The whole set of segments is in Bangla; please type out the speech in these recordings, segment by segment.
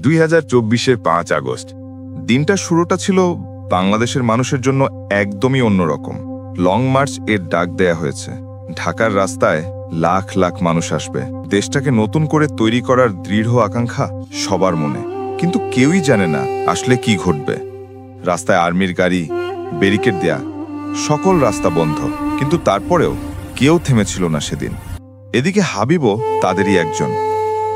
2024-এর 5 আগস্ট। দিনটা শুরুটা ছিল বাংলাদেশের মানুষের জন্য একদমই অন্যরকম। লং মার্চ এর ডাক দেয়া হয়েছে। ঢাকার রাস্তায় লাখ লাখ মানুষ আসবে। দেশটাকে নতুন করে তৈরি করার দৃঢ় আকাঙ্ক্ষা সবার মনে, কিন্তু কেউই জানে না আসলে কি ঘটবে। রাস্তায় আর্মির গাড়ি, ব্যারিকেড দেয়া, সকল রাস্তা বন্ধ, কিন্তু তারপরেও কেউ থেমেছিল না সেদিন। এদিকে হাবিবও তাদেরই একজন।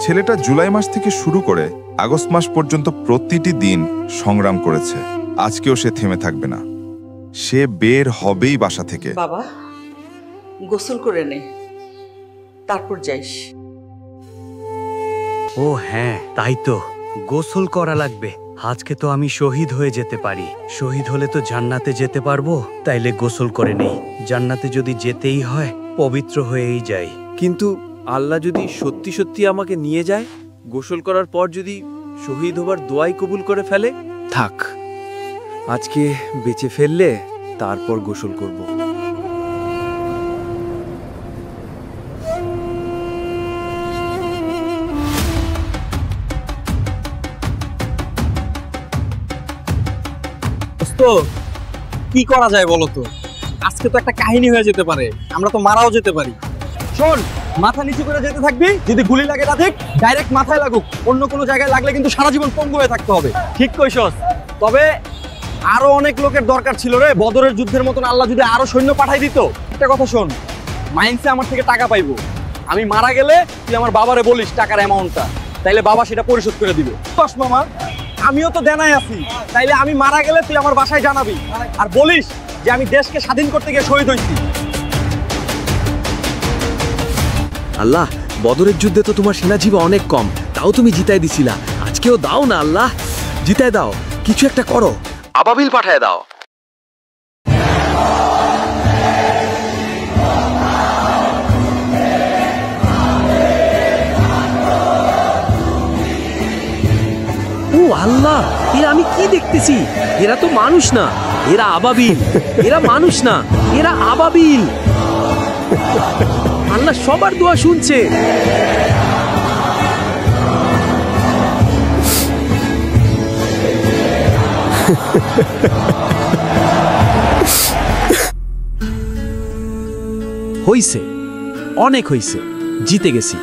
ছেলেটা জুলাই মাস থেকে শুরু করে আগস্ট মাস পর্যন্ত প্রতিটি দিন সংগ্রাম করেছে। আজকেও সে থেমে থাকবে না। সে বের হবেই বাসা থেকে। বাবা, গোসল করে নে, তারপর যাইস। ও হ্যাঁ, তাই তো, গোসল করা লাগবে। আজকে তো আমি শহীদ হয়ে যেতে পারি। শহীদ হলে তো জান্নাতে যেতে পারবো। তাইলে গোসল করে নেই। জান্নাতে যদি যেতেই হয়, পবিত্র হয়েই যাই। কিন্তু আল্লাহ যদি সত্যি সত্যি আমাকে নিয়ে যায়, গোসল করার পর যদি শহীদ হবার দোয়াই কবুল করে ফেলে, থাক, আজকে বেঁচে ফেললে তারপর গোসল করব। কি করা যায় বলো তো? আজকে তো একটা কাহিনী হয়ে যেতে পারে, আমরা তো মারাও যেতে পারি। শোন, মাথা নিচু করে যেতে থাকবি। যদি গুলি লাগে না ঠিক ডাইরেক্ট মাথায় লাগুক, অন্য কোনো জায়গায় লাগলে কিন্তু সারা জীবন পঙ্গু হয়ে থাকতে হবে। ঠিক কইছস, তবে আরো অনেক লোকের দরকার ছিল রে। বদরের যুদ্ধের মতন আল্লাহ যদি আরো সৈন্য পাঠাই দিত। একটা কথা শোন, মাইন্সে আমার থেকে টাকা পাইবো। আমি মারা গেলে তুই আমার বাবারে বলিস টাকার অ্যামাউন্টটা, তাইলে বাবা সেটা পরিশোধ করে দিবে। কস মামা, আমিও তো দেনায় আছি, তাইলে আমি মারা গেলে তুই আমার বাসায় জানাবি আর বলিস যে আমি দেশকে স্বাধীন করতে গিয়ে শহীদ হয়েছি। আল্লাহ, বদরের যুদ্ধে তো তোমার সেনা জীব অনেক কম, তাও তুমি জিতাই দিছিলা। আজকেও দাও না আল্লাহ, জিতাই দাও, কিছু একটা করো, আবাবিল পাঠায় দাও। ও আল্লাহ, এরা আমি কি দেখতেছি? এরা তো মানুষ না, এরা আবাবিল। এরা মানুষ না, এরা আবাবিল। আল্লাহ সবার দোয়া শুনছে। হইছে, অনেক হইছে, জিতে গেছি।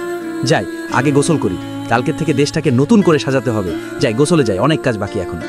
যাই, আগে গোসল করি। কালকের থেকে দেশটাকে নতুন করে সাজাতে হবে। যাই, গোসলে যাই, অনেক কাজ বাকি এখন।